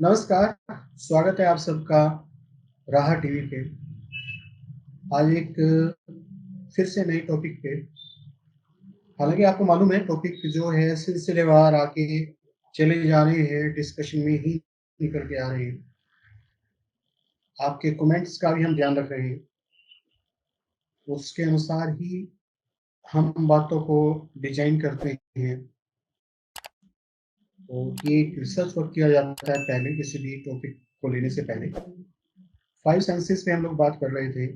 नमस्कार, स्वागत है आप सबका राह टीवी पे। आज एक फिर से नए टॉपिक पे। हालाँकि आपको मालूम है टॉपिक जो है सिलसिलेवार आके चले जा रहे हैं, डिस्कशन में ही निकल के आ रहे हैं। आपके कमेंट्स का भी हम ध्यान रख रहे हैं। उसके अनुसार ही हम बातों को डिज़ाइन करते हैं। तो ये एक रिसर्च वर्क किया जाता है पहले किसी भी टॉपिक को लेने से पहले। 5 सेंसेस पे हम लोग बात कर रहे थे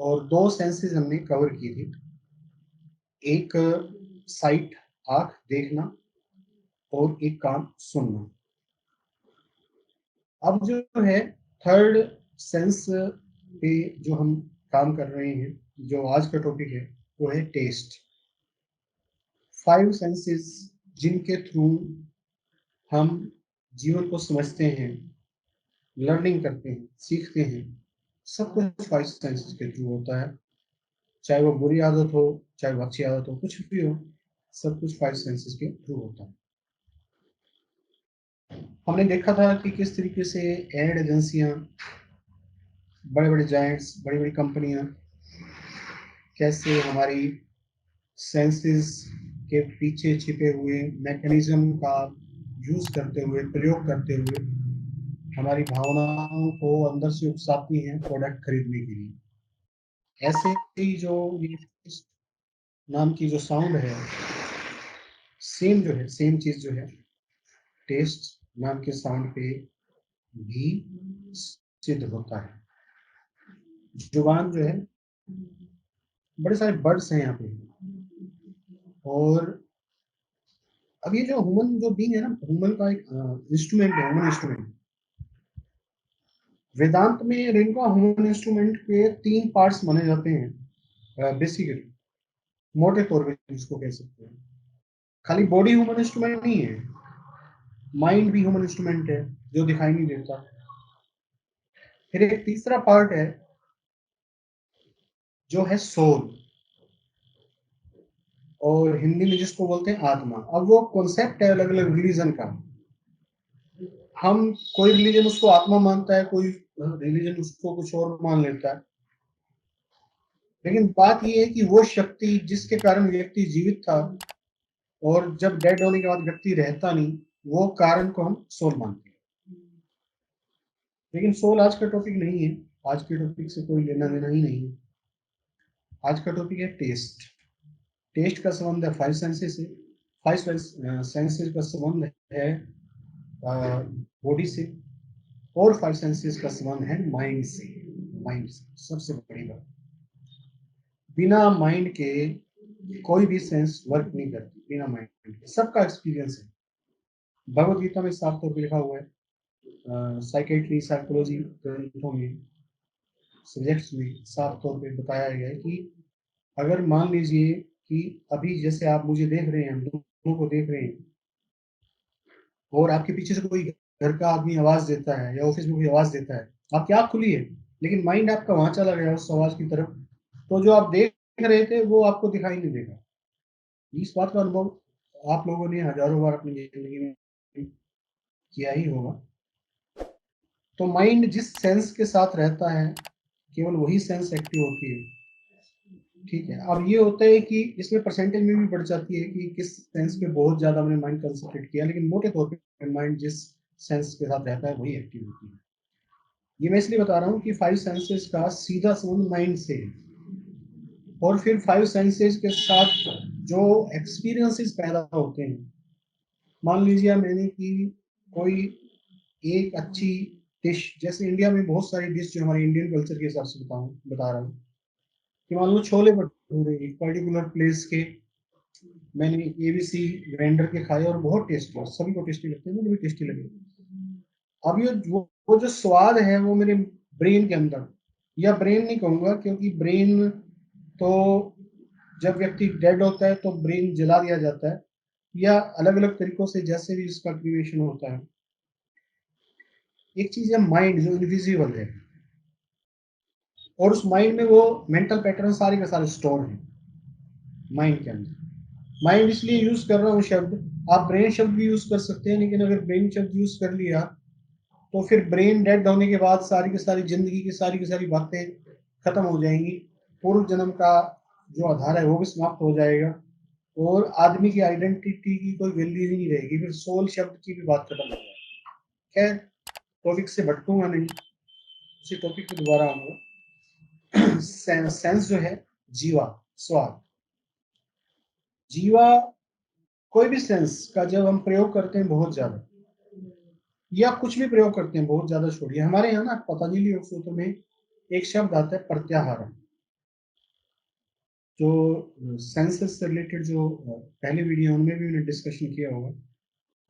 और 2 सेंसेस हमने कवर की थी। एक साइट आँख देखना और एक कान सुनना। अब जो है थर्ड सेंस पे जो हम काम कर रहे हैं, जो आज का टॉपिक है, वो है टेस्ट। 5 सेंसेस जिनके थ्रू हम जीवन को समझते हैं, लर्निंग करते हैं, सीखते हैं, सब कुछ 5 सेंसेस के थ्रू होता है। चाहे वो बुरी आदत हो, चाहे वो अच्छी आदत हो, कुछ भी हो, सब कुछ 5 सेंसेस के थ्रू होता है। हमने देखा था कि किस तरीके से एड एजेंसियाँ, बड़े-बड़े जायंट्स, बड़ी-बड़ी कंपनियाँ कैसे हमारी सेंसेस के पीछे छिपे हुए मैकेनिज़्म का यूज़ करते हुए, प्रयोग करते हुए हमारी भावनाओं को अंदर से उकसाती हैं प्रोडक्ट खरीदने के लिए। ऐसे ही जो ये नाम की जो साउंड है, सेम चीज़ जो है, टेस्ट नाम के साउंड पे भी सिद्ध होता है। जुबान जो है, बड़े सारे बर्ड्स हैं यहाँ पे और अब ये जो ह्यूमन जो बीइंग है ना, ह्यूमन का एक इंस्ट्रूमेंट है, ह्यूमन इंस्ट्रूमेंट। वेदांत में इनका ह्यूमन इंस्ट्रूमेंट के 3 पार्ट्स माने जाते हैं बेसिकली, मोटे तौर पे जिसको कह सकते हैं। खाली बॉडी ह्यूमन इंस्ट्रूमेंट नहीं है, माइंड भी ह्यूमन इंस्ट्रूमेंट है, जो दिखाई नहीं देता। फिर एक तीसरा पार्ट है, जो है सोल और हिंदी में जिसको बोलते हैं आत्मा। अब वो कॉन्सेप्ट है अलग-अलग रिलीजन का। हम कोई रिलीजन उसको आत्मा मानता है, कोई रिलीजन उसको कुछ और मान लेता है। लेकिन बात ये है कि वो शक्ति जिसके कारण व्यक्ति जीवित था और जब डेड होने के बाद व्यक्ति रहता नहीं, वो कारण को हम सोल मानते हैं। लेकिन सोल आज का टॉपिक नहीं है, आज के टॉपिक से कोई लेना-देना ही नहीं है। आज का टॉपिक है टेस्ट। टेस्ट का संबंध है 5 सेंसेस से। 5 सेंसेस का संबंध है बॉडी से और 5 सेंसेस का संबंध है माइंड से। माइंड से सबसे बड़ी बात, बिना माइंड के कोई भी सेंस वर्क नहीं करती। बिना माइंड के सबका एक्सपीरियंस है। भगवत गीता में साफ तौर पे लिखा हुआ है, साइकेट्री साइकोलॉजी ग्रंथों में, सब्जेक्ट्स में साफ तौर पे बताया गया है कि अगर मान लीजिए कि अभी जैसे आप मुझे देख रहे हैं, हम दोनों को देख रहे हैं और आपके पीछे से कोई घर का आदमी आवाज देता है या ऑफिस में कोई आवाज देता है, आपकी आँख खुली है, लेकिन माइंड आपका वहाँ चला गया उस आवाज की तरफ, तो जो आप देख रहे थे वो आपको दिखाई नहीं देगा। इस बात का अनुभव आप लोगों ने हज़ारों बार अपनी ज़िंदगी में किया ही होगा। तो माइंड जिस सेंस के साथ रहता है, केवल वही सेंस एक्टिव होती है, ठीक है? अब ये होता है कि इसमें परसेंटेज में भी बढ़ जाती है कि किस सेंस पे बहुत ज़्यादा हमने माइंड कंसंट्रेट किया, लेकिन मोटे तौर पे माइंड जिस सेंस के साथ रहता है, वही एक्टिव होती है। ये मैं इसलिए बता रहा हूँ कि 5 सेंसेस का सीधा संबंध माइंड से है और फिर 5 सेंसेस के साथ जो एक्सपीरियंसेस पैदा होते हैं, मान लीजिए मैंने कि कोई एक अच्छी डिश, जैसे इंडिया में बहुत सारी डिश जो हमारे इंडियन कल्चर के हिसाब से बता रहा हूँ कि मान लो छोले भटूरे एक पर्टिकुलर प्लेस के मैंने एबीसी वेंडर के खाए और बहुत टेस्टी, सभी को टेस्टी लगते हैं, मुझे भी टेस्टी लगे। अब ये वो जो स्वाद है वो मेरे ब्रेन के अंदर, या ब्रेन नहीं कहूँगा क्योंकि ब्रेन तो जब व्यक्ति डेड होता है तो ब्रेन जला दिया जाता है या अलग-अलग तरीकों से जैसे भी इसका क्रिएशन होता है। एक चीज़ है माइंड जो इनविजिबल है और उस माइंड में वो मेंटल पैटर्न सारे के सारे स्टोर हैं माइंड के अंदर। माइंड इसलिए यूज़ कर रहा हूँ शब्द, आप ब्रेन शब्द भी यूज कर सकते हैं, लेकिन अगर ब्रेन शब्द यूज कर लिया तो फिर ब्रेन डेड होने के बाद सारी की सारी जिंदगी की सारी बातें खत्म हो जाएंगी, पूर्व जन्म का जो आधार है वो भी समाप्त हो जाएगा, और आदमी की आइडेंटिटी की कोई वैल्यू ही नहीं रहेगी, फिर सोल शब्द की भी बात खत्म हो जाएगी। खैर, टॉपिक से भटकूंगा नहीं, उसी टॉपिक पे दोबारा आऊंगा। सेंस जो है, जीवा, स्वाद, जीवा, कोई भी सेंस का जब हम प्रयोग करते हैं बहुत ज्यादा, या कुछ भी प्रयोग करते हैं बहुत ज्यादा, छोड़िए, हमारे यहाँ ना पतंजलि योग सूत्र में एक शब्द आता है प्रत्याहार, जो सेंसेस से रिलेटेड जो पहले वीडियो उनमें भी मैंने डिस्कशन किया होगा।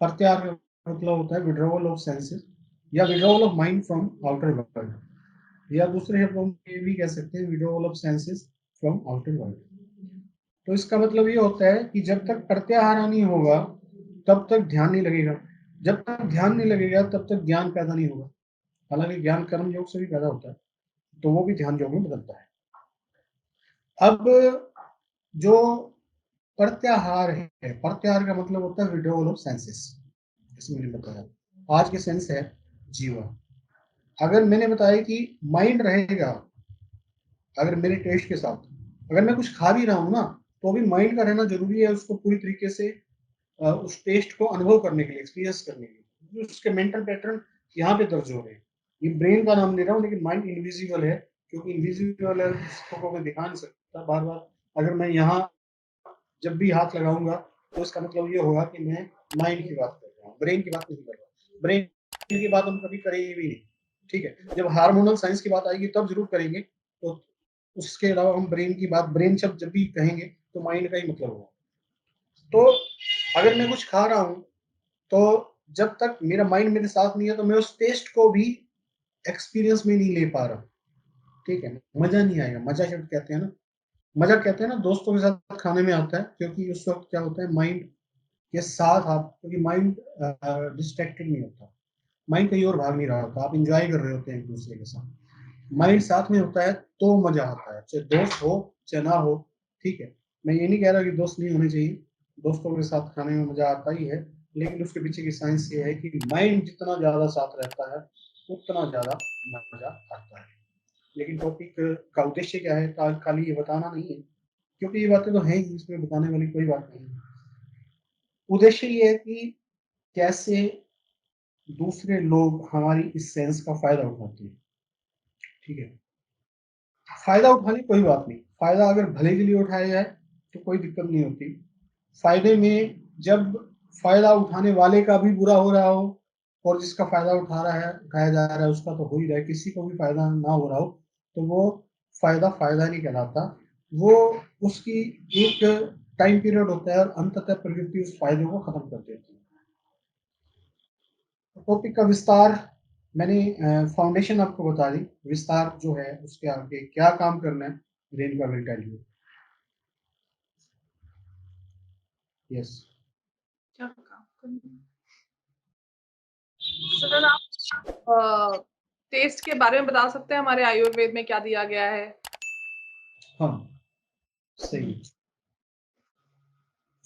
प्रत्याहार का मतलब होता है विड्रॉवल ऑफ सेंसेस या withdrawal of mind from outer world, या दूसरे शब्दों में ये भी कह सकते हैं withdrawal of senses from outer world. तो इसका मतलब ये होता है कि जब तक प्रत्याहार नहीं होगा तब तक ध्यान नहीं लगेगा, जब तक ध्यान नहीं लगेगा तब तक ज्ञान पैदा नहीं होगा। हालांकि ज्ञान कर्म योग से भी पैदा होता है, तो वो भी ध्यान योग में बदलता है। अब जो प्रत्याहार है, प्रत्याहार का मतलब होता है विड्रॉवल ऑफ सेंसेस, जैसे मैंने बताया आज के सेंस है जीवा। अगर मैंने बताया कि माइंड रहेगा, अगर मेरे टेस्ट के साथ अगर मैं कुछ खा भी रहा हूँ ना, तो भी माइंड का रहना जरूरी है, उसको पूरी तरीके से उस टेस्ट को अनुभव करने के लिए, एक्सपीरियंस करने के लिए। उसके मेंटल पैटर्न यहाँ पे दर्ज हो रहे हैं। ये ब्रेन का नाम ले रहा हूँ, लेकिन माइंड इनविजिबल है, क्योंकि इनविजिबल है, इसको कोई दिखा नहीं सकता बार बार। अगर मैं यहाँ जब भी हाथ लगाऊंगा तो इसका मतलब ये होगा कि मैं माइंड की बात कर रहा हूँ, ब्रेन की बात नहीं कर रहा। ब्रेन की बात हम कभी करेंगे भी नहीं, ठीक है। जब हार्मोनल साइंस की बात आएगी तब जरूर करेंगे, तो उसके अलावा हम ब्रेन की बात, ब्रेन शब्द जब भी कहेंगे तो माइंड का ही मतलब होगा। तो अगर मैं कुछ खा रहा हूँ, तो जब तक मेरा माइंड मेरे साथ नहीं है तो मैं उस टेस्ट को भी एक्सपीरियंस में नहीं ले पा रहा, ठीक है। मजा नहीं आएगा, मजा शब्द कहते हैं ना, मजा कहते हैं ना दोस्तों के साथ खाने में आता है, क्योंकि उस वक्त क्या होता है, माइंड के साथ आप, क्योंकि माइंड डिस्ट्रैक्टेड नहीं होता, माइंड कहीं और भाग नहीं रहा होता, आप इंजॉय कर रहे होते हैं एक दूसरे के साथ, माइंड साथ में होता है तो मजा आता है, चाहे दोस्त हो चाहे ना हो, ठीक है। मैं ये नहीं कह रहा कि दोस्त नहीं होने चाहिए, दोस्तों के साथ खाने में मजा आता ही है, लेकिन उसके पीछे की साइंस ये है कि माइंड जितना ज्यादा साथ रहता है उतना ज्यादा मजा आता है। लेकिन टॉपिक का उद्देश्य क्या है, खाली ये बताना नहीं है, क्योंकि ये बातें तो हैं ही, इसमें बताने वाली कोई बात नहीं है। उद्देश्य ये है कि कैसे दूसरे लोग हमारी इस सेंस का फायदा उठाते हैं, ठीक है। फायदा उठाने कोई बात नहीं, फायदा अगर भले के लिए उठाया जाए तो कोई दिक्कत नहीं होती। फायदे में जब फायदा उठाने वाले का भी बुरा हो रहा हो और जिसका फायदा उठाया जा रहा है उसका तो हो ही रहा है, किसी को भी फायदा ना हो रहा हो, तो वो फायदा नहीं कहलाता, वो उसकी एक टाइम पीरियड होता है और अंततः प्रकृति उस फायदे को खत्म कर देती है। टॉपिक का विस्तार मैंने फाउंडेशन आपको बता दी, विस्तार जो है उसके आगे क्या काम करना है, रेन का विल टेल यू। यस। क्या काम करना है? सर आप टेस्ट के बारे में बता सकते हैं हमारे आयुर्वेद में क्या दिया गया है? हाँ, सही।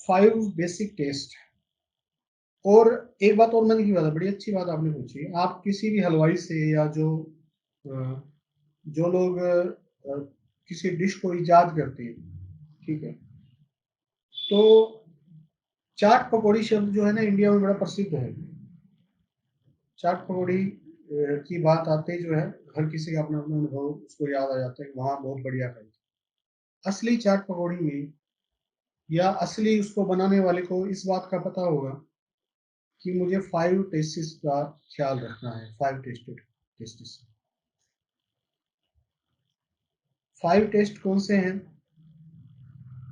5 बेसिक टेस्ट। और एक बात और मैंने की बात है, बड़ी अच्छी बात आपने पूछी, आप किसी भी हलवाई से या जो लोग किसी डिश को इजाद करते हैं, ठीक है, तो चाट पकौड़ी शब्द जो है ना इंडिया में बड़ा प्रसिद्ध है। चाट पकौड़ी की बात आते ही जो है हर किसी का अपना अपना अनुभव उसको याद आ जाता है कि वहाँ बहुत बढ़िया खाई। असली चाट पकौड़ी में या असली उसको बनाने वाले को इस बात का पता होगा कि मुझे 5 टेस्टिस का ख्याल रखना है। 5 टेस्टिस। 5 टेस्ट कौन से हैं?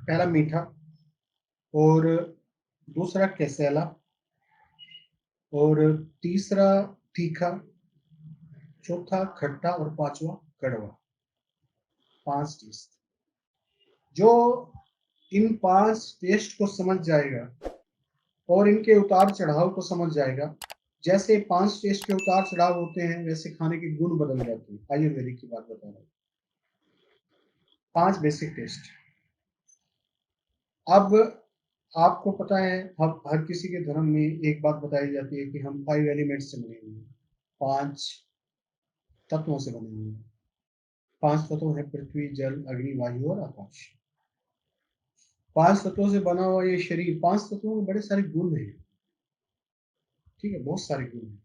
पहला मीठा, और दूसरा कैसेला, और तीसरा तीखा, चौथा खट्टा, और पांचवा कड़वा। 5 टेस्ट। जो इन 5 टेस्ट को समझ जाएगा और इनके उतार चढ़ाव को समझ जाएगा, जैसे 5 टेस्ट के उतार चढ़ाव होते हैं वैसे खाने के गुण बदल जाते हैं। आयुर्वेदिक की बात बता रहा हूँ। 5 बेसिक टेस्ट। अब आपको पता है हर किसी के धर्म में एक बात बताई जाती है कि हम 5 एलिमेंट्स से बने हुए हैं, 5 तत्वों से बने हुए हैं। 5 तत्व हैं पृथ्वी, जल, अग्नि, वायु और आकाश। 5 तत्वों से बना हुआ ये शरीर, 5 तत्वों में बड़े सारे गुण हैं, ठीक है? बहुत सारे गुण हैं।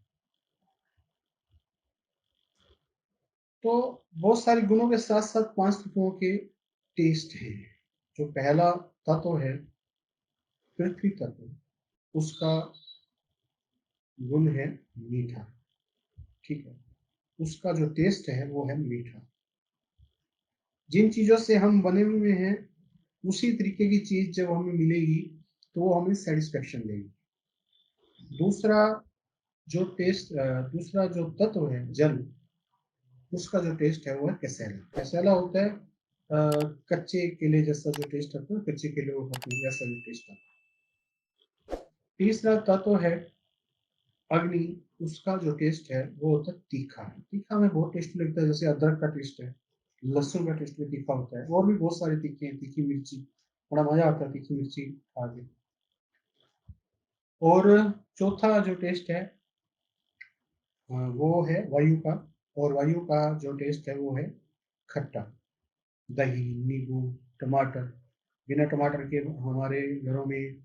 तो बहुत सारे गुणों के साथ-साथ 5 तत्वों के टेस्ट हैं। जो पहला तत्व है पृथ्वी तत्व, उसका गुण है मीठा, ठीक है? उसका जो टेस्ट है वो है मीठा। जिन चीज़ों से हम बने हुए हैं, उसी तरीके की चीज़ जब हमें मिलेगी, तो वो हमें सैटिस्फैक्शन देगी। दूसरा दूसरा जो तत्व है जल, उसका जो टेस्ट है वो है कैसेला। कैसेला होता है कच्चे केले जैसा जो टेस्ट आता है, कच्चे केले को खाते हैं वैसा जो टेस्ट आता है। तीसरा तत्व है अग्नि, उसका जो टेस्ट है वो होता है तीखा। तीखा हमें बहुत टेस्टी लगता है, जैसे अदरक का टेस्ट है, लहसुन का टेस्ट भी तीखा होता है, और भी बहुत सारे तीखे हैं, तीखी मिर्ची, बड़ा मजा आता है तीखी मिर्ची खा के। और चौथा जो टेस्ट है वो है वायु का, और वायु का जो टेस्ट है वो है खट्टा। दही, नींबू, टमाटर, बिना टमाटर के हमारे घरों में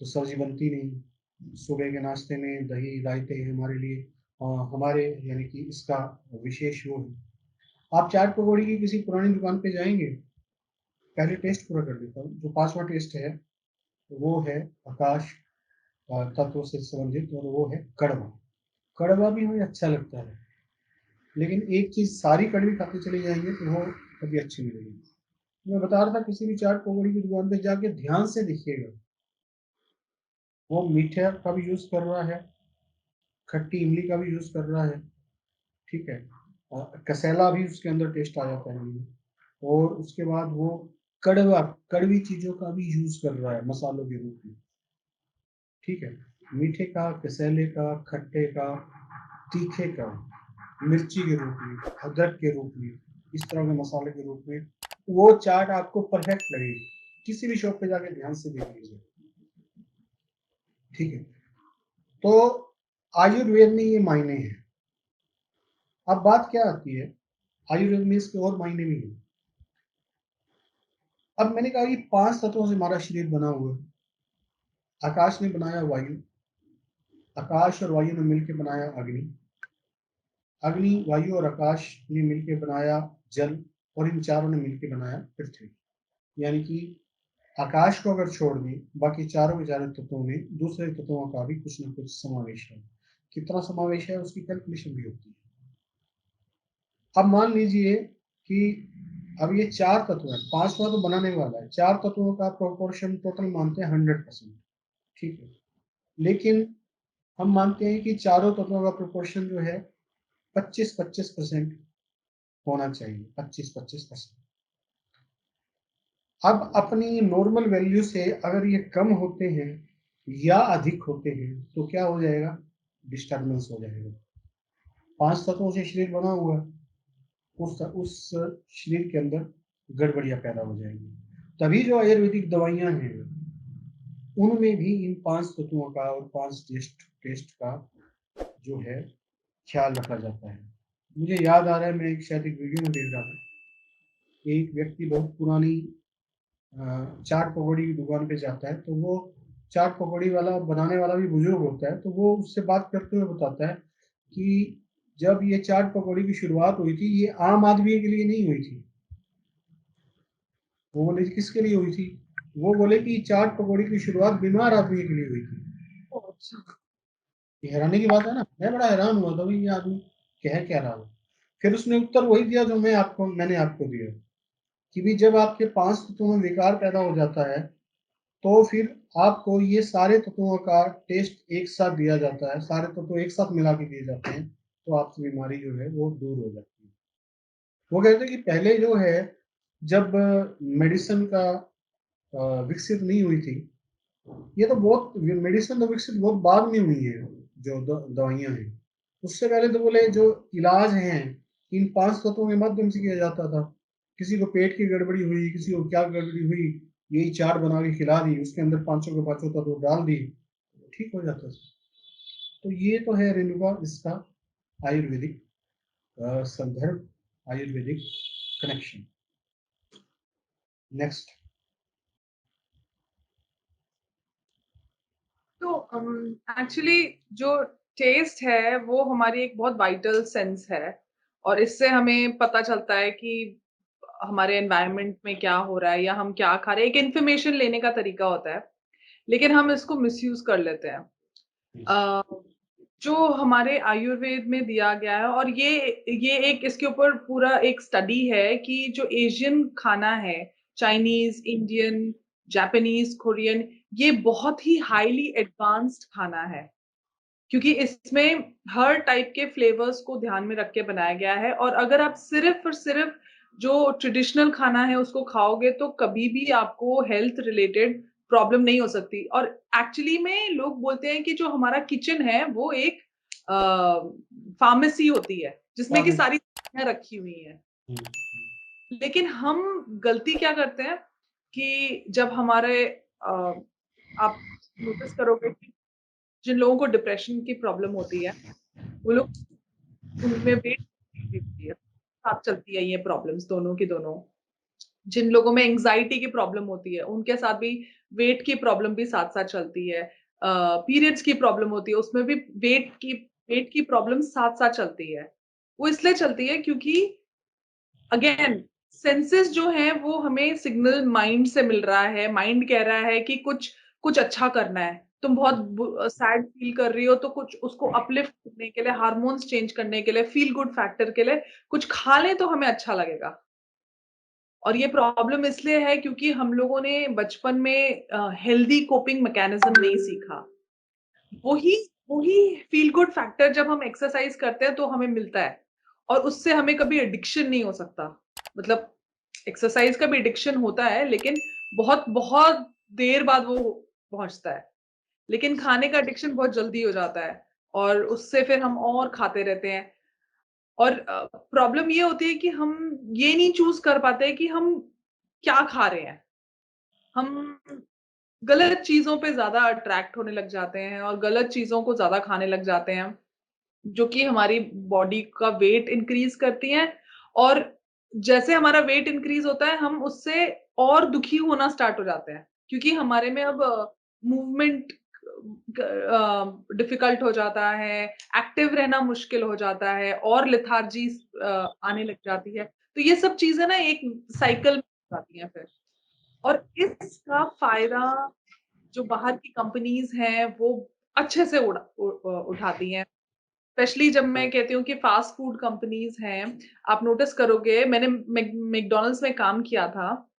तो सब्जी बनती नहीं। सुबह के नाश्ते में दही रायते हमारे लिए हमारे यानी कि इसका विशेष वो है। आप चाट पकौड़ी की किसी पुरानी दुकान पे जाएंगे, पहले टेस्ट पूरा कर देता हूँ। जो पांचवा टेस्ट है वो है आकाश तत्व से संबंधित, और वो है कड़वा। कड़वा भी हमें अच्छा लगता है, लेकिन एक चीज सारी कड़वी खाते चले जाएंगे तो वो कभी अच्छी नहीं लगेगी। मैं बता रहा था किसी भी चाट पकौड़ी की दुकान पे जाके ध्यान से देखिएगा, वो मीठे का भी यूज कर रहा है, खट्टी इमली का भी यूज कर रहा है, ठीक है? कसेला भी उसके अंदर टेस्ट आ जाता है, और उसके बाद वो कड़वा कड़वी चीजों का भी यूज कर रहा है मसालों के रूप में, ठीक है? मीठे का, कसेले का, खट्टे का, तीखे का, मिर्ची के रूप में, अदरक के रूप में, इस तरह के मसाले के रूप में वो चाट आपको परफेक्ट लगेगी। किसी भी शॉप पे जाके ध्यान से देख लीजिए, ठीक है? तो आयुर्वेद में ये मायने हैं। अब बात क्या आती है, आयुर्वेद में इसके और मायने भी हैं। अब मैंने कहा कि 5 तत्वों से हमारा शरीर बना हुआ है। आकाश ने बनाया वायु, आकाश और वायु ने मिलकर बनाया अग्नि, अग्नि, वायु और आकाश ने मिलकर बनाया जल, और इन चारों ने मिलकर बनाया पृथ्वी। यानी कि आकाश को अगर छोड़ दें, बाकी चारों के चारों तत्वों में दूसरे तत्वों का भी कुछ न कुछ समावेश है। कितना समावेश है उसकी कैलकुलेशन भी होती है। अब मान लीजिए कि अब ये 4 तत्व है, 5वां तो बनाने वाला है, 4 तत्वों का प्रोपोर्शन टोटल मानते हैं 100%, ठीक है? लेकिन हम मानते हैं कि चारों तत्वों का प्रोपोर्शन जो है 25-25% होना चाहिए, 25-25%। अब अपनी नॉर्मल वैल्यू से अगर ये कम होते हैं या अधिक होते हैं तो क्या हो जाएगा? डिस्टर्बेंस हो जाएगा। 5 तत्वों से शरीर बना हुआ है, उस शरीर के अंदर गड़बड़ियां पैदा हो जाएंगी। तभी जो आयुर्वेदिक दवाइयां हैं उनमें भी इन 5 तत्वों का और 5 टेस्ट टेस्ट का जो है ख्याल रखा जाता है। मुझे याद आ रहा है, मैं शायद एक वीडियो में देख रहा था, एक व्यक्ति बहुत पुरानी चाट पकौड़ी की दुकान पे जाता है, तो वो चाट पकौड़ी वाला बनाने वाला भी बुजुर्ग होता है, तो वो उससे बात करते हुए बताता है कि जब ये चाट पकौड़ी की शुरुआत हुई थी, ये आम आदमी के लिए नहीं हुई थी। वो बोले किसके लिए हुई थी? वो बोले कि चाट पकौड़ी की शुरुआत बीमार आदमी के लिए हुई थी। अच्छा। ये हैरानी की बात है ना, मैं बड़ा हैरान हुआ था भाई ये आदमी कह क्या रहा है। फिर उसने उत्तर वही दिया जो मैंने आपको दिया, कि भी जब आपके 5 तत्वों में विकार पैदा हो जाता है तो फिर आपको ये सारे तत्वों का टेस्ट एक साथ दिया जाता है, सारे तत्व एक साथ मिला के दिए जाते हैं, तो आपकी बीमारी जो है वो दूर हो जाती है। वो कहते हैं कि पहले जो है, जब मेडिसिन का विकसित नहीं हुई थी, ये तो बहुत मेडिसिन तो विकसित बहुत बाद में हुई है, जो दवाइयाँ हैं। उससे पहले तो बोले जो इलाज हैं इन 5 तत्वों के माध्यम से किया जाता था। किसी को पेट की गड़बड़ी हुई, किसी को क्या गड़बड़ी हुई, यही चाट बना के खिला दी, उसके अंदर 500 के 500 तत्व डाल दी, ठीक हो जाता है। तो ये तो है रेणुका इसका आयुर्वेदिक संदर्भ, आयुर्वेदिक कनेक्शन। नेक्स्ट। तो एक्चुअली जो टेस्ट है वो हमारी एक बहुत वाइटल सेंस है, और इससे हमें पता चलता है कि हमारे एनवायरनमेंट में क्या हो रहा है या हम क्या खा रहे हैं। एक इंफॉर्मेशन लेने का तरीका होता है, लेकिन हम इसको मिसयूज कर लेते हैं। अ, जो हमारे आयुर्वेद में दिया गया है, और ये एक इसके ऊपर पूरा एक स्टडी है कि जो एशियन खाना है, चाइनीज, इंडियन, जापानीज, कोरियन, ये बहुत ही हाईली एडवांस्ड खाना है, क्योंकि इसमें हर टाइप के फ्लेवर्स को ध्यान में रख के बनाया गया है। और अगर आप सिर्फ और सिर्फ जो ट्रेडिशनल खाना है उसको खाओगे तो कभी भी आपको हेल्थ रिलेटेड प्रॉब्लम नहीं हो सकती। और एक्चुअली में लोग बोलते हैं कि जो हमारा किचन है वो एक फार्मेसी होती है जिसमें कि सारी चीजें रखी हुई हैं। लेकिन हम गलती क्या करते हैं कि जब हमारे आप नोटिस करोगे कि जिन लोगों को डिप्रेशन की प्रॉब्लम होती है, वो लोग, उनमें वेट होती है, साथ चलती है ये प्रॉब्लम्स दोनों की दोनों। जिन लोगों में एंजाइटी की प्रॉब्लम होती है उनके साथ भी वेट की प्रॉब्लम भी साथ साथ चलती है। पीरियड्स की प्रॉब्लम होती है उसमें भी वेट की प्रॉब्लम साथ साथ चलती है। वो इसलिए चलती है क्योंकि अगेन सेंसेस जो हैं वो हमें सिग्नल माइंड से मिल रहा है। माइंड कह रहा है कि कुछ कुछ अच्छा करना है। तुम बहुत सैड फील कर रही हो तो कुछ उसको अपलिफ्ट करने के लिए, हार्मोन्स चेंज करने के लिए, फील गुड फैक्टर के लिए कुछ खा लें तो हमें अच्छा लगेगा। और ये प्रॉब्लम इसलिए है क्योंकि हम लोगों ने बचपन में हेल्दी कोपिंग मैकेनिज्म नहीं सीखा। वही वही फील गुड फैक्टर जब हम एक्सरसाइज करते हैं तो हमें मिलता है, और उससे हमें कभी एडिक्शन नहीं हो सकता। मतलब एक्सरसाइज का भी एडिक्शन होता है, लेकिन बहुत बहुत देर बाद वो पहुंचता है। लेकिन खाने का एडिक्शन बहुत जल्दी हो जाता है, और उससे फिर हम और खाते रहते हैं। और प्रॉब्लम ये होती है कि हम ये नहीं चूज कर पाते कि हम क्या खा रहे हैं। हम गलत चीजों पे ज्यादा अट्रैक्ट होने लग जाते हैं और गलत चीजों को ज्यादा खाने लग जाते हैं, जो कि हमारी बॉडी का वेट इंक्रीज करती हैं। और जैसे हमारा वेट इंक्रीज होता है हम उससे और दुखी होना स्टार्ट हो जाते हैं, क्योंकि हमारे में अब मूवमेंट डिफिकल्ट हो जाता है, एक्टिव रहना मुश्किल हो जाता है, और लेथार्जी आने लग जाती है। तो ये सब चीजें ना एक साइकिल में हो जाती हैं फिर। और इसका फायदा जो बाहर की कंपनीज हैं वो अच्छे से उठाती हैं। स्पेशली जब मैं कहती हूँ कि फास्ट फूड कंपनीज हैं, आप नोटिस करोगे, मैंने मैकडॉनल्ड्स में काम किया था,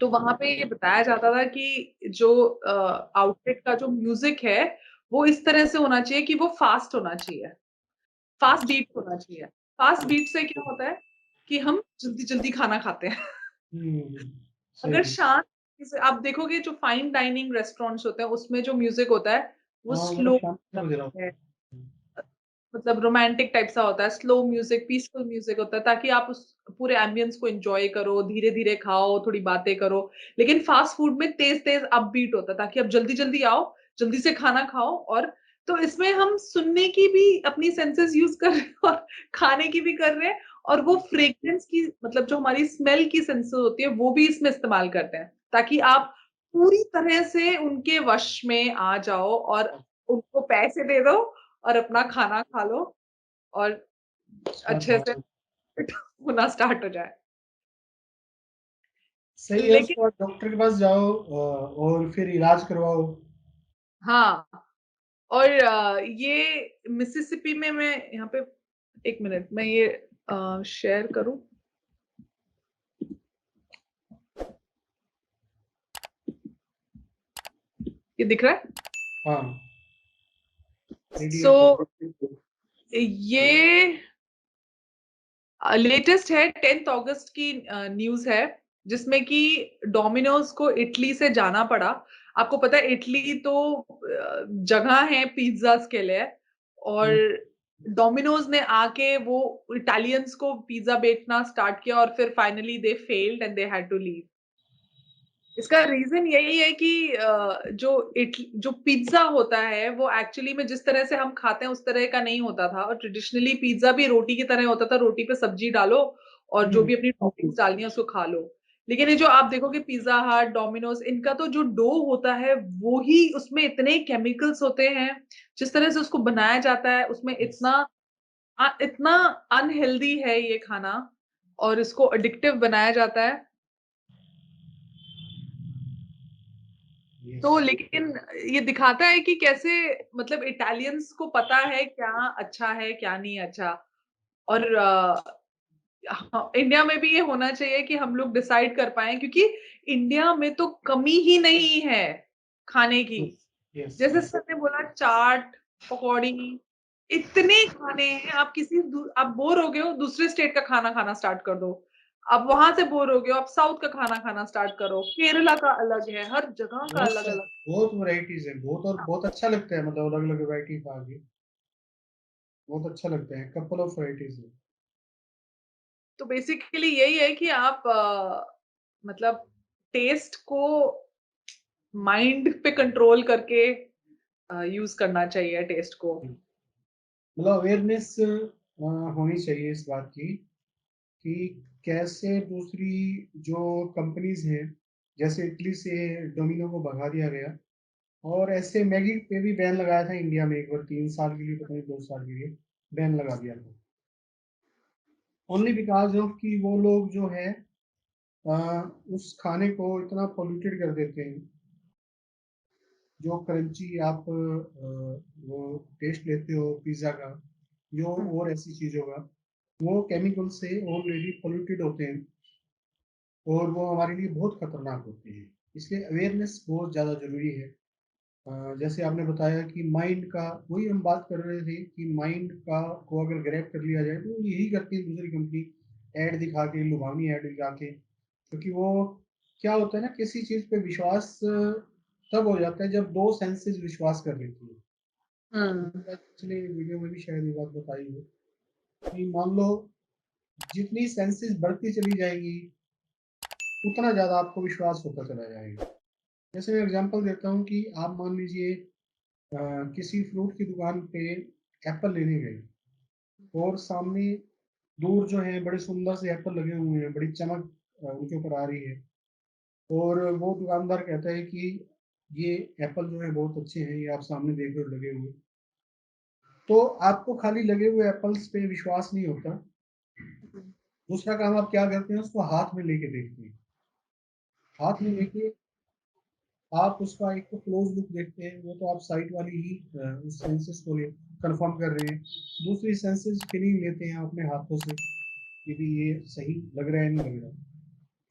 तो वहां पे ये बताया जाता था कि जो आउटलेट का जो म्यूजिक है वो इस तरह से होना चाहिए कि वो फास्ट होना चाहिए, फास्ट बीट होना चाहिए। फास्ट बीट से क्या होता है कि हम जल्दी जल्दी खाना खाते हैं। अगर सही। शांत से आप देखोगे, जो फाइन डाइनिंग रेस्टोरेंट्स होते हैं उसमें जो म्यूजिक होता है वो हाँ, बड़ा स्लो शांत बज रहा है, मतलब रोमांटिक टाइप सा होता है, स्लो म्यूजिक, पीसफुल म्यूजिक होता है, ताकि आप उस पूरे एम्बियंस को एंजॉय करो, धीरे धीरे खाओ, थोड़ी बातें करो। लेकिन फास्ट फूड में तेज तेज अपबीट होता है ताकि आप जल्दी जल्दी आओ, जल्दी से खाना खाओ। और तो इसमें हम सुनने की भी अपनी सेंसेस यूज कर रहे हैं और खाने की भी कर रहे हैं, और वो फ्रेग्रेंस की, मतलब जो हमारी स्मेल की सेंसेस होती है वो भी इसमें इस्तेमाल करते हैं, ताकि आप पूरी तरह से उनके वश में आ जाओ और उनको पैसे दे दो और अपना खाना खा लो, और स्वाद अच्छे से भाव। होना स्टार्ट हो जाए। सही है, लेकिन उसके बाद डॉक्टर के पास जाओ और फिर इलाज करवाओ। हाँ, और ये मिसिसिपी में मैं यहाँ पे, एक मिनट मैं ये शेयर करूं। ये दिख रहा है? हाँ, सो रेडिएट। ये लेटेस्ट है, 10th अगस्त की न्यूज है, जिसमें कि डोमिनोज को इटली से जाना पड़ा। आपको पता है इटली तो जगह है पिज्जाज के लिए, और डोमिनोज ने आके वो इटालियंस को पिज्जा बेचना स्टार्ट किया, और फिर finally they failed and they had to leave. इसका रीजन यही है कि जो पिज्जा होता है वो एक्चुअली में जिस तरह से हम खाते हैं उस तरह का नहीं होता था, और ट्रेडिशनली पिज्जा भी रोटी की तरह होता था, रोटी पे सब्जी डालो और जो हम्म, भी अपनी टॉपिंग्स डालनी है उसको खा लो। लेकिन ये जो आप देखोगे पिज्जा हट, डोमिनोज, इनका तो जो डो होता है वो ही, उसमें इतने केमिकल्स होते हैं, जिस तरह से उसको बनाया जाता है उसमें yes, इतना अनहेल्दी है ये खाना, और इसको एडिक्टिव बनाया जाता है। तो yes, लेकिन ये दिखाता है कि कैसे, मतलब इटालियंस को पता है क्या अच्छा है क्या नहीं अच्छा। और हाँ, इंडिया में भी ये होना चाहिए कि हम लोग डिसाइड कर पाए, क्योंकि इंडिया में तो कमी ही नहीं है खाने की। yes, yes, जैसे yes, सर ने बोला चाट, पकौड़ी, इतने खाने हैं। आप बोर हो गए हो, दूसरे स्टेट का खाना खाना स्टार्ट कर दो। आप वहां से बोर हो गए हो, आप साउथ का खाना खाना स्टार्ट करो। केरला का अलग है, हर जगह का बहुत अलग सब अलग। बहुत वैरायटीज है, बहुत, और बहुत अच्छा लगता है, मतलब अलग अलग वैरायटी खा के बहुत अच्छा लगता है, कपल ऑफ वैरायटीज है। तो बेसिकली यही है कि आप मतलब टेस्ट को माइंड पे कंट्रोल करके यूज करना चाहिए टेस्ट को। मतलब अवेयरनेस होनी चाहिए इस बात की कि कैसे दूसरी जो कंपनीज हैं, जैसे इटली से डोमिनो को भगा दिया गया, और ऐसे मैगी पे भी बैन लगाया था इंडिया में एक बार, 3 साल के लिए, पता नहीं 2 साल के लिए बैन लगा दिया था, ओनली बिकॉज ऑफ कि वो लोग जो है अ, उस खाने को इतना पोल्यूटेड कर देते हैं। जो क्रंची आप वो टेस्ट लेते हो पिज्ज़ा का, जो हम्म, और ऐसी चीज़ों का, वो केमिकल से ऑलरेडी पोल्यूटेड होते हैं, और वो हमारे लिए बहुत खतरनाक होते हैं। इसलिए अवेयरनेस बहुत ज़्यादा ज़रूरी है। जैसे आपने बताया कि माइंड का, वही हम बात कर रहे थे कि माइंड का को अगर ग्रैब कर लिया जाए तो यही करती है दूसरी कंपनी, ऐड दिखा के, लुभावनी ऐड दिखा के। क्योंकि वो क्या होता है ना, किसी चीज़ पे विश्वास तब हो जाता है जब दो सेंसेस विश्वास कर लेती है। हम्म, पिछले वीडियो में भी शायद ये बात बताई है कि मान लो जितनी सेंसेस बढ़ती चली जाएगी उतना ज़्यादा आपको विश्वास होता चला जाएगा। जैसे मैं एग्जांपल देता हूँ कि आप मान लीजिए किसी फ्रूट की दुकान पे एप्पल लेने गए, और सामने दूर जो है बड़े सुंदर से एप्पल लगे हुए हैं, बड़ी चमक उनके ऊपर आ रही है, और वो दुकानदार कहता है कि ये एप्पल जो है बहुत अच्छे हैं, ये आप सामने देख रहे हो लगे हुए। तो आपको खाली लगे हुए एप्पल्स पे विश्वास नहीं होता, दूसरा काम आप क्या करते हैं, उसको हाथ में लेके देखते हैं। हाथ में लेके आप उसका एक तो क्लोज लुक देखते हैं, वो तो आप साइट वाली ही उस सेंसेस को कंफर्म कर रहे हैं। दूसरी सेंसेस फीलिंग लेते हैं अपने हाथों से कि भी ये सही लग रहा है नहीं लग रहा।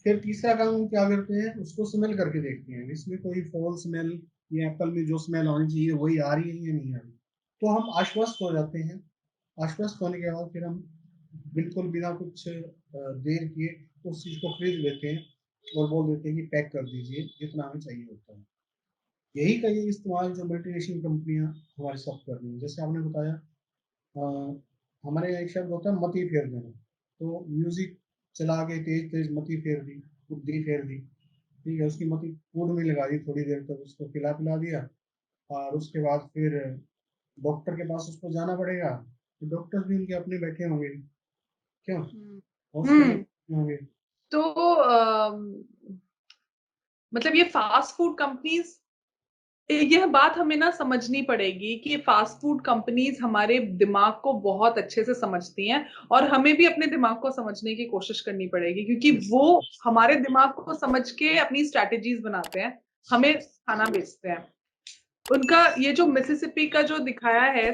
फिर तीसरा काम हम क्या करते हैं, उसको स्मेल करके देखते हैं इसमें कोई फॉल स्मेल, या एप्पल में जो स्मेल आनी चाहिए वही आ रही है या नहीं आ रही। तो हम आश्वस्त हो जाते हैं। आश्वस्त होने के बाद फिर हम बिल्कुल बिना कुछ देर किए उस चीज़ को खरीद लेते हैं, और बोल देते हैं कि पैक कर दीजिए जितना हमें चाहिए होता है। यही का ये इस्तेमाल जो मल्टीनेशनल कंपनियां हमारे साथ कर रही हैं। जैसे आपने बताया हमारे यहाँ एक शब्द होता है मती फेर देना। तो म्यूजिक चला के तेज तेज मती फेर दी, बुद्धि फेर दी, ठीक है, उसकी मती फूड में लगा दी, थोड़ी देर तक उसको खिला पिला दिया, और उसके बाद फिर डॉक्टर के पास उसको जाना पड़ेगा। तो डॉक्टर्स भी उनके अपने बैठे होंगे, क्यों, हम्म, हॉस्पिटल हम्म। होंगे। तो मतलब ये फास्ट फूड कंपनीज, यह बात हमें ना समझनी पड़ेगी कि फास्ट फूड कंपनीज हमारे दिमाग को बहुत अच्छे से समझती हैं, और हमें भी अपने दिमाग को समझने की कोशिश करनी पड़ेगी, क्योंकि वो हमारे दिमाग को समझ के अपनी स्ट्रैटेजीज बनाते हैं, हमें खाना बेचते हैं। उनका ये जो मिसिसिपी का जो दिखाया है,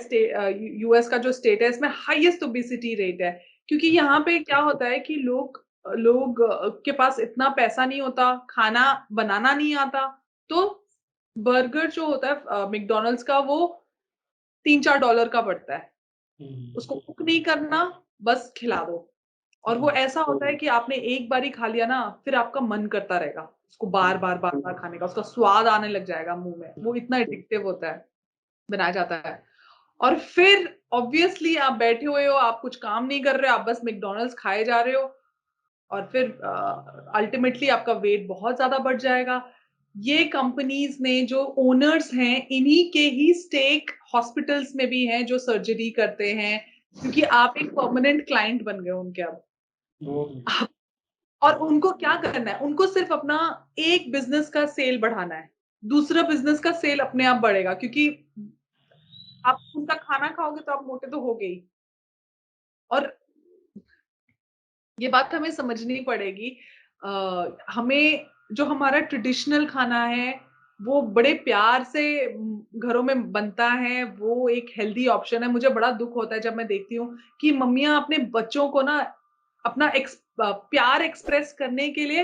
यूएस का जो स्टेट है, इसमें हाईएस्ट ओबेसिटी रेट है। क्योंकि यहाँ पे क्या होता है कि लोग लोग के पास इतना पैसा नहीं होता, खाना बनाना नहीं आता, तो बर्गर जो होता है मैकडॉनल्ड्स का, वो $3-4 का पड़ता है। उसको कुक नहीं करना, बस खिला दो। और वो ऐसा होता है कि आपने एक बारी खा लिया ना, फिर आपका मन करता रहेगा उसको बार बार बार बार खाने का, उसका स्वाद आने लग जाएगा मुंह में, वो इतना एडिक्टिव होता है, बनाया जाता है। और फिर ऑब्वियसली आप बैठे हुए हो, आप कुछ काम नहीं कर रहे हो, आप बस मैकडॉनल्ड्स खाए जा रहे हो, और फिर अल्टीमेटली आपका वेट बहुत ज़्यादा बढ़ जाएगा। ये कंपनीज़ ने जो ओनर्स हैं, इन्हीं के ही स्टेक हॉस्पिटल्स में भी हैं जो सर्जरी करते हैं, क्योंकि आप एक परमानेंट क्लाइंट बन गए उनके अब। बहुत और उनको क्या करना है? उनको सिर्फ़ अपना एक बिज़नेस का सेल बढ़ाना है। दूसरा बिज़नेस का सेल अपने आप बढ़ेगा, क्योंकि आप उनका खाना खाओगे तो आप मोटे तो होगे ही। और ये बात हमें समझनी पड़ेगी। हमें जो हमारा ट्रेडिशनल खाना है, वो बड़े प्यार से घरों में बनता है, वो एक हेल्दी ऑप्शन है। मुझे बड़ा दुःख होता है जब मैं देखती हूँ कि मम्मियाँ अपने बच्चों को ना अपना प्यार एक्सप्रेस करने के लिए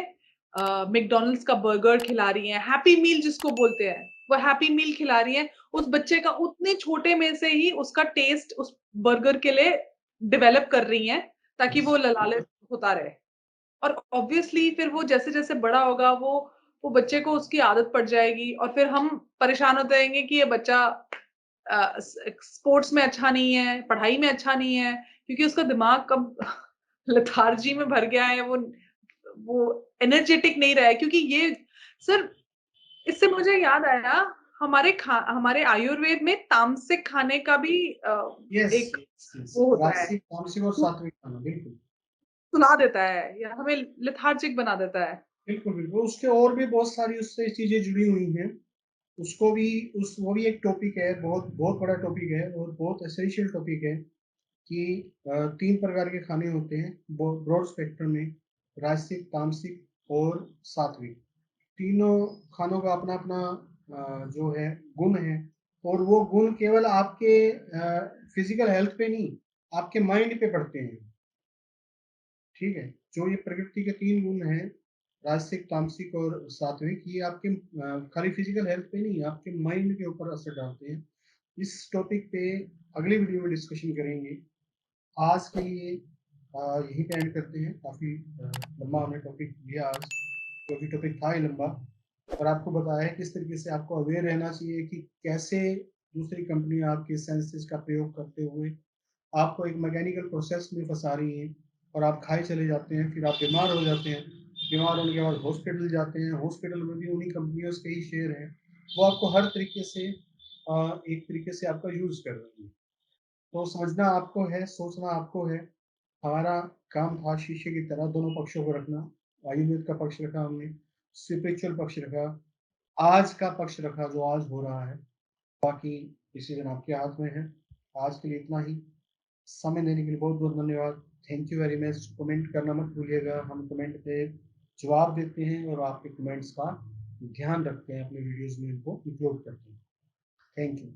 मैकडॉनल्ड्स का बर्गर खिला रही हैं, हैप्पी मील जिसको बोलते हैं, वो हैप्पी मील खिला रही हैं। उस बच्चे का उतने छोटे में से ही उसका टेस्ट उस बर्गर के लिए डेवलप कर रही हैं, ताकि वो ललालित होता रहे। और ऑब्वियसली फिर वो जैसे-जैसे बड़ा होगा वो बच्चे को उसकी आदत पड़ जाएगी और फिर हम परेशान होते रहेंगे कि ये बच्चा स्पोर्ट्स में अच्छा नहीं है, पढ़ाई में अच्छा नहीं है, क्योंकि उसका दिमाग कब लेथार्जी में भर गया है, वो एनर्जेटिक नहीं रहा है, क्योंकि ये सर इससे मुझे याद आया हमारे आयुर्वेद में तामसिक खाने का भी यस, एक यस, यस। वो होता है, राजसिक, तामसिक और सात्विक खाना, बिल्कुल। सुला देता है या हमें लेथार्जिक बना देता है। बिल्कुल, बिल्कुल। उसके और भी बहुत सारी उससे चीज़ें जुड़ी हुई हैं। उसको भी वो भी एक टॉपिक है, बहुत बहुत बड़ा टॉपिक है और बहुत एसेंशियल टॉपिक है कि 3 प्रकार के खाने होते हैं ब्रॉड स्पेक्ट्रम में, राजसिक, तामसिक और सात्विक। तीनों खानों का अपना-अपना जो है गुण है और वो गुण केवल आपके फिज़िकल हेल्थ पे नहीं, आपके माइंड पे पड़ते हैं। ठीक है? जो ये प्रकृति के 3 गुण हैं, राजसिक, तामसिक और सात्विक, ये आपके खाली फिज़िकल हेल्थ पे नहीं, आपके माइंड के ऊपर असर डालते हैं। इस टॉपिक पे अगली वीडियो में डिस्कशन करेंगे। आज के लिए यहीं पे एंड करते हैं। काफ़ी लंबा हमने टॉपिक लिया आज, क्योंकि टॉपिक था ही लंबा और आपको बताया है किस तरीके से आपको अवेयर रहना चाहिए कि कैसे दूसरी कंपनियाँ आपके सेंसेस का प्रयोग करते हुए आपको एक मैकेनिकल प्रोसेस में फँसा रही हैं और आप खाए चले जाते हैं, फिर आप बीमार हो जाते हैं। बीमार होने के बाद हॉस्पिटल जाते हैं, हॉस्पिटल में भी उन्हीं कंपनियों के ही शेयर हैं। वो आपको हर तरीके से एक तरीके से आपका यूज़ कर रही हैं। तो समझना आपको है, सोचना आपको है। हमारा काम था शीशे की तरह दोनों पक्षों को रखना। आयुर्वेद का पक्ष रखा हमने, स्पिरिचुअल पक्ष रखा, आज का पक्ष रखा जो आज हो रहा है। बाकी डिसीज़न आपके हाथ में है। आज के लिए इतना ही। समय देने के लिए बहुत-बहुत धन्यवाद। Thank you very much. Comment करना मत भूलिएगा। हम कमेंट पे जवाब देते हैं और आपके कमेंट्स का ध्यान रखते हैं, अपने वीडियोज़ में इनको इंक्लूड करते हैं। Thank you.